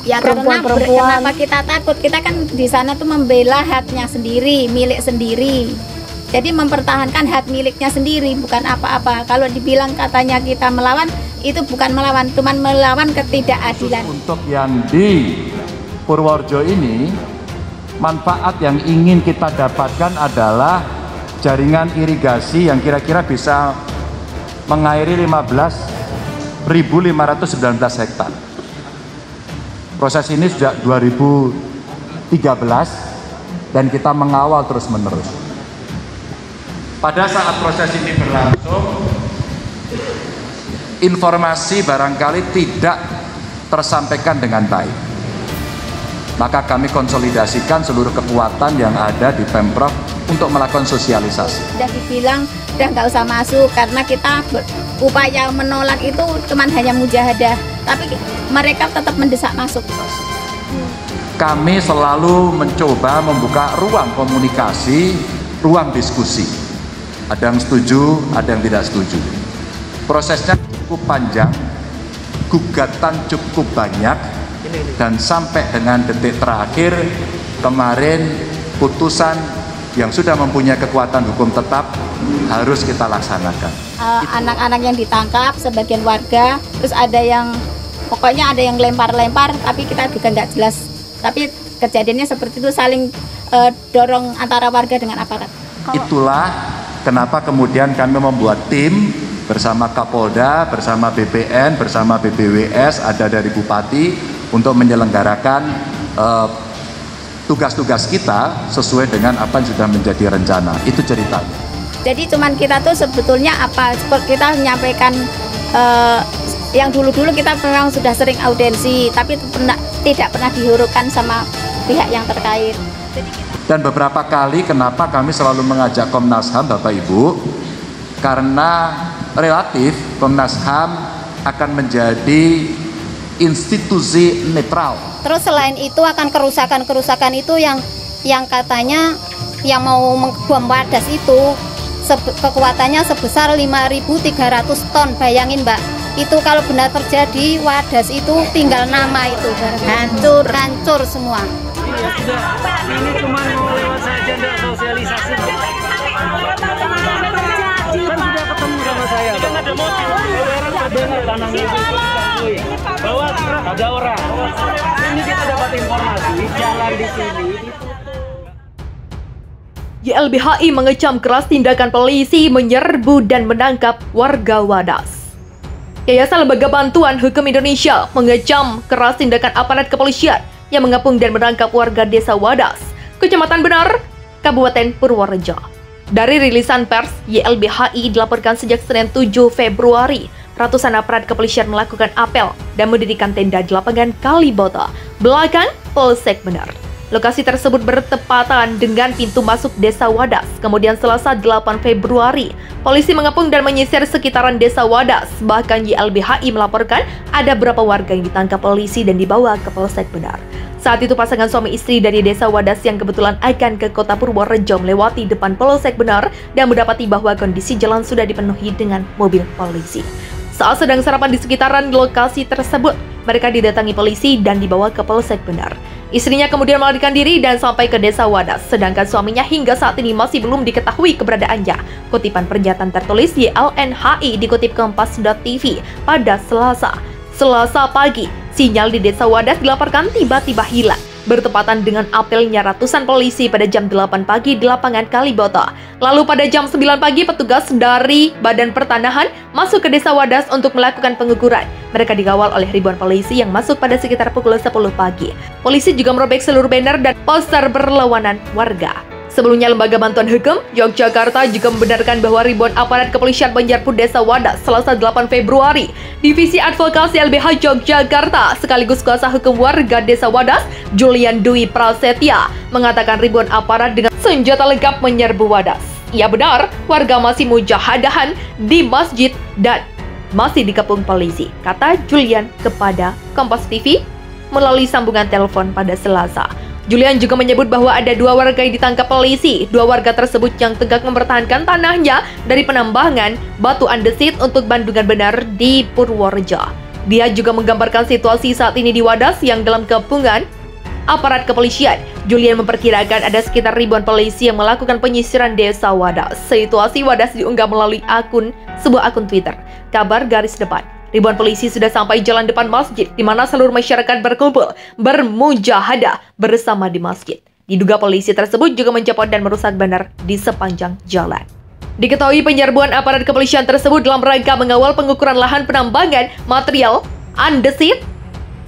Ya perempuan-perempuan. kenapa kita takut? Kita kan di sana tuh membela haknya sendiri, milik sendiri. Jadi mempertahankan hak miliknya sendiri, bukan apa-apa. Kalau dibilang katanya kita melawan, itu bukan melawan, cuman melawan ketidakadilan. Untuk yang di Purworejo ini, manfaat yang ingin kita dapatkan adalah jaringan irigasi yang kira-kira bisa mengairi 15.519 hektar. Proses ini sejak 2013 dan kita mengawal terus-menerus. Pada saat proses ini berlangsung, informasi barangkali tidak tersampaikan dengan baik. Maka kami konsolidasikan seluruh kekuatan yang ada di Pemprov untuk melakukan sosialisasi. Sudah dibilang, udah nggak usah masuk karena kita upaya menolak itu cuman hanya mujahadah. Tapi mereka tetap mendesak masuk. Kami selalu mencoba membuka ruang komunikasi, ruang diskusi. Ada yang setuju, ada yang tidak setuju. Prosesnya cukup panjang, gugatan cukup banyak, dan sampai dengan detik terakhir kemarin putusan yang sudah mempunyai kekuatan hukum tetap harus kita laksanakan. Anak-anak yang ditangkap, sebagian warga, terus ada yang pokoknya ada yang lempar-lempar, tapi kita juga nggak jelas. Tapi kejadiannya seperti itu, saling dorong antara warga dengan aparat. Itulah kenapa kemudian kami membuat tim bersama Kapolda, bersama BPN, bersama BBWS, ada dari Bupati untuk menyelenggarakan tugas-tugas kita sesuai dengan apa yang sudah menjadi rencana. Itu ceritanya. Jadi cuman kita tuh sebetulnya apa, kita menyampaikan yang dulu-dulu kita memang sudah sering audiensi, tapi tidak pernah dihurufkan sama pihak yang terkait. Dan beberapa kali kenapa kami selalu mengajak Komnas HAM Bapak Ibu, karena relatif Komnas HAM akan menjadi institusi netral. Terus selain itu akan kerusakan-kerusakan itu yang katanya yang mau membom Wadas itu kekuatannya sebesar 5.300 ton. Bayangin Mbak, itu kalau benar terjadi Wadas itu tinggal nama itu hancur semua. Ya sudah, ini cuma mau lewat saja, enggak sosialisasi. Kan sudah ketemu sama saya. Kan ada mobil. Benar tanam itu bahwa ada orang. Ini kita dapat informasi jalan di sini. YLBHI mengecam keras tindakan polisi menyerbu dan menangkap warga Wadas. Yayasan Lembaga Bantuan Hukum Indonesia mengecam keras tindakan aparat kepolisian yang mengepung dan menangkap warga desa Wadas, Kecamatan Benar, Kabupaten Purworejo. Dari rilisan pers, YLBHI dilaporkan sejak Senin 7 Februari, ratusan aparat kepolisian melakukan apel dan mendirikan tenda di lapangan Kaliboto, belakang Polsek Benar. Lokasi tersebut bertepatan dengan pintu masuk desa Wadas. Kemudian Selasa 8 Februari, polisi mengepung dan menyisir sekitaran desa Wadas. Bahkan YLBHI melaporkan ada beberapa warga yang ditangkap polisi dan dibawa ke Polsek Benar. Saat itu pasangan suami istri dari desa Wadas yang kebetulan akan ke kota Purworejo melewati depan Polsek Benar dan mendapati bahwa kondisi jalan sudah dipenuhi dengan mobil polisi. Saat sedang sarapan di sekitaran lokasi tersebut, mereka didatangi polisi dan dibawa ke Polsek Benar. Istrinya kemudian melarikan diri dan sampai ke desa Wadas, sedangkan suaminya hingga saat ini masih belum diketahui keberadaannya. Kutipan pernyataan tertulis YLNHI dikutip Kompas.tv pada Selasa pagi, sinyal di desa Wadas dilaporkan tiba-tiba hilang. Bertepatan dengan apelnya ratusan polisi pada jam 8 pagi di lapangan Kaliboto. Lalu pada jam 9 pagi petugas dari Badan Pertanahan masuk ke desa Wadas untuk melakukan pengukuran. Mereka dikawal oleh ribuan polisi yang masuk pada sekitar pukul 10 pagi. Polisi juga merobek seluruh banner dan poster berlawanan warga. Sebelumnya, Lembaga Bantuan Hukum Yogyakarta juga membenarkan bahwa ribuan aparat kepolisian menyerbu desa Wadas Selasa 8 Februari. Divisi Advokasi LBH Yogyakarta sekaligus kuasa hukum warga desa Wadas, Julian Dwi Prasetya, mengatakan ribuan aparat dengan senjata lengkap menyerbu Wadas. Ya benar, warga masih mujahadahan di masjid dan masih dikepung polisi, kata Julian kepada Kompas TV melalui sambungan telepon pada Selasa. Julian juga menyebut bahwa ada 2 warga yang ditangkap polisi. 2 warga tersebut yang tegak mempertahankan tanahnya dari penambangan batu andesit untuk Bandungan Benar di Purworejo. Dia juga menggambarkan situasi saat ini di Wadas yang dalam kepungan aparat kepolisian. Julian memperkirakan ada sekitar ribuan polisi yang melakukan penyisiran desa Wadas. Situasi Wadas diunggah melalui sebuah akun Twitter. Kabar garis depan. Ribuan polisi sudah sampai jalan depan masjid, di mana seluruh masyarakat berkumpul, bermujahadah bersama di masjid. Diduga polisi tersebut juga mencopot dan merusak banner di sepanjang jalan. Diketahui penyerbuan aparat kepolisian tersebut dalam rangka mengawal pengukuran lahan penambangan material andesit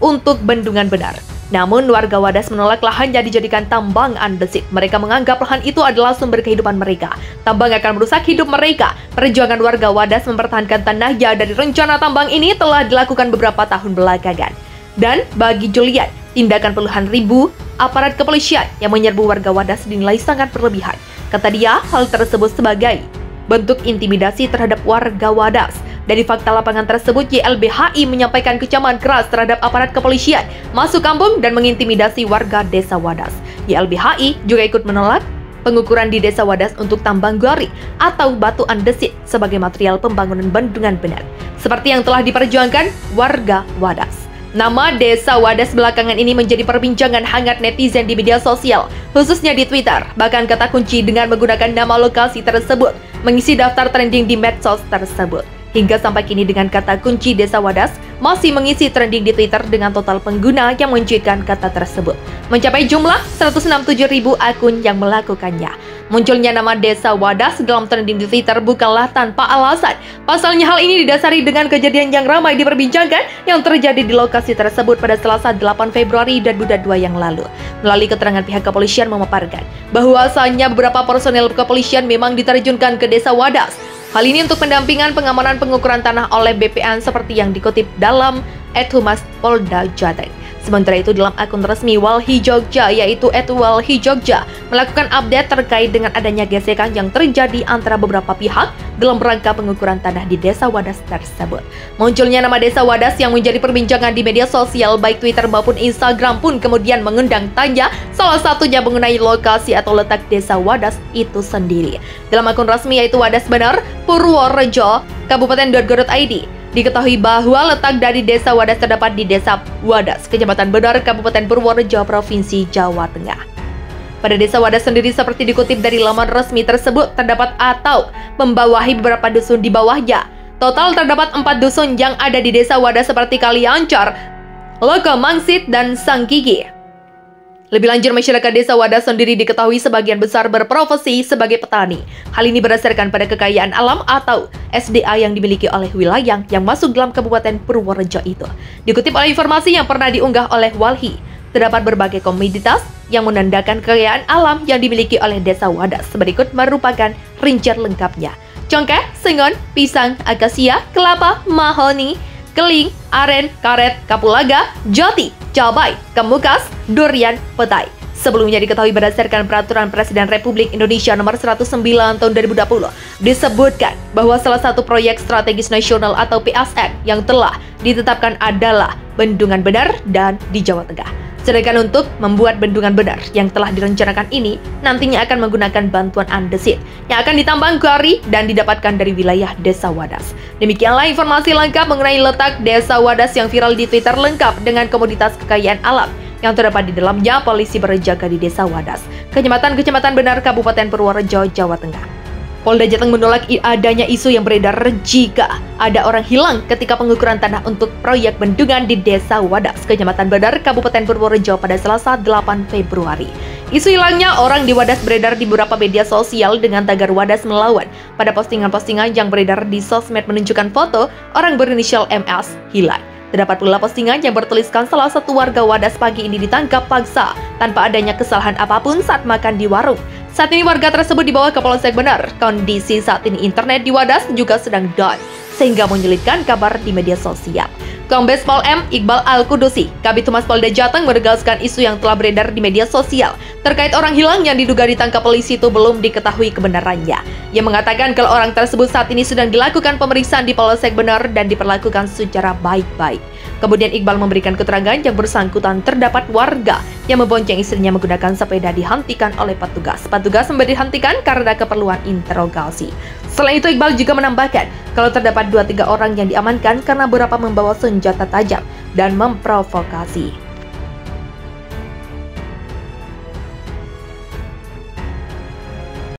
untuk bendungan benar. Namun warga Wadas menolak lahannya dijadikan tambang andesit. Mereka menganggap lahan itu adalah sumber kehidupan mereka. Tambang akan merusak hidup mereka. Perjuangan warga Wadas mempertahankan tanahnya dari rencana tambang ini telah dilakukan beberapa tahun belakangan. Dan bagi Julian, tindakan puluhan ribu aparat kepolisian yang menyerbu warga Wadas dinilai sangat berlebihan. Kata dia, hal tersebut sebagai bentuk intimidasi terhadap warga Wadas. Dari fakta lapangan tersebut, YLBHI menyampaikan kecaman keras terhadap aparat kepolisian masuk kampung dan mengintimidasi warga desa Wadas. YLBHI juga ikut menolak pengukuran di desa Wadas untuk tambang gori atau batu andesit sebagai material pembangunan bendungan benar, seperti yang telah diperjuangkan warga Wadas. Nama desa Wadas belakangan ini menjadi perbincangan hangat netizen di media sosial, khususnya di Twitter. Bahkan kata kunci dengan menggunakan nama lokasi tersebut mengisi daftar trending di medsos tersebut. Hingga sampai kini dengan kata kunci desa Wadas masih mengisi trending di Twitter dengan total pengguna yang mencuitkan kata tersebut mencapai jumlah 167.000 akun yang melakukannya. Munculnya nama desa Wadas dalam trending di Twitter bukanlah tanpa alasan. Pasalnya hal ini didasari dengan kejadian yang ramai diperbincangkan yang terjadi di lokasi tersebut pada Selasa 8 Februari 2022 yang lalu. Melalui keterangan pihak kepolisian memaparkan bahwasanya beberapa personel kepolisian memang diterjunkan ke desa Wadas. Hal ini untuk pendampingan pengamanan pengukuran tanah oleh BPN seperti yang dikutip dalam @Humas Polda Jateng. Sementara itu dalam akun resmi Walhi Jogja yaitu @walhijogja melakukan update terkait dengan adanya gesekan yang terjadi antara beberapa pihak dalam rangka pengukuran tanah di desa Wadas tersebut. Munculnya nama desa Wadas yang menjadi perbincangan di media sosial baik Twitter maupun Instagram pun kemudian mengundang tanya salah satunya mengenai lokasi atau letak desa Wadas itu sendiri. Dalam akun resmi yaitu Wadas Benar Purworejo Kabupaten.go.id diketahui bahwa letak dari desa Wadas terdapat di desa Wadas, Kecamatan Benar, Kabupaten Purworejo, Provinsi Jawa Tengah. Pada desa Wadas sendiri seperti dikutip dari laman resmi tersebut terdapat atau membawahi beberapa dusun di bawahnya. Total terdapat 4 dusun yang ada di desa Wadas seperti Kaliancar, Loko Mangsit, dan Sangkigi. Lebih lanjut, masyarakat desa Wadas sendiri diketahui sebagian besar berprofesi sebagai petani. Hal ini berdasarkan pada kekayaan alam atau SDA yang dimiliki oleh wilayah yang masuk dalam Kabupaten Purworejo itu. Dikutip oleh informasi yang pernah diunggah oleh Walhi, terdapat berbagai komoditas yang menandakan kekayaan alam yang dimiliki oleh desa Wadas. Berikut merupakan rincian lengkapnya. Congkeh, sengon, pisang, akasia, kelapa, mahoni, keling, aren, karet, kapulaga, jati, cabai, kemukas, durian, petai. Sebelumnya diketahui berdasarkan Peraturan Presiden Republik Indonesia Nomor 109 Tahun 2020 disebutkan bahwa salah satu proyek strategis nasional atau PSN yang telah ditetapkan adalah Bendungan Benar dan di Jawa Tengah. Sedangkan untuk membuat Bendungan Benar yang telah direncanakan ini nantinya akan menggunakan bantuan andesit yang akan ditambang gori dan didapatkan dari wilayah desa Wadas. Demikianlah informasi lengkap mengenai letak desa Wadas yang viral di Twitter lengkap dengan komoditas kekayaan alam yang terdapat di dalamnya. Polisi berjaga di desa Wadas, Kecamatan Benar, Kabupaten Purworejo, Jawa Tengah. Polda Jateng menolak adanya isu yang beredar jika ada orang hilang ketika pengukuran tanah untuk proyek bendungan di desa Wadas, Kecamatan Benar, Kabupaten Purworejo pada Selasa 8 Februari. Isu hilangnya orang di Wadas beredar di beberapa media sosial dengan tagar Wadas melawan. Pada postingan-postingan yang beredar di sosmed menunjukkan foto orang berinisial MS hilang. Terdapat pula postingan yang bertuliskan salah satu warga Wadas pagi ini ditangkap paksa tanpa adanya kesalahan apapun saat makan di warung. Saat ini warga tersebut dibawa ke Polsek Benar. Kondisi saat ini internet di Wadas juga sedang down, sehingga menyulitkan kabar di media sosial. Kombes Pol M. Iqbal Al-Kudusi, Kabid Humas Polda Jateng menegaskan isu yang telah beredar di media sosial terkait orang hilang yang diduga ditangkap polisi itu belum diketahui kebenarannya. Ia mengatakan kalau orang tersebut saat ini sedang dilakukan pemeriksaan di Polsek Benar dan diperlakukan secara baik-baik. Kemudian Iqbal memberikan keterangan yang bersangkutan terdapat warga yang membonceng istrinya menggunakan sepeda dihentikan oleh petugas. Petugas dihentikan karena keperluan interogasi. Selain itu, Iqbal juga menambahkan kalau terdapat 2-3 orang yang diamankan karena beberapa membawa senjata tajam dan memprovokasi.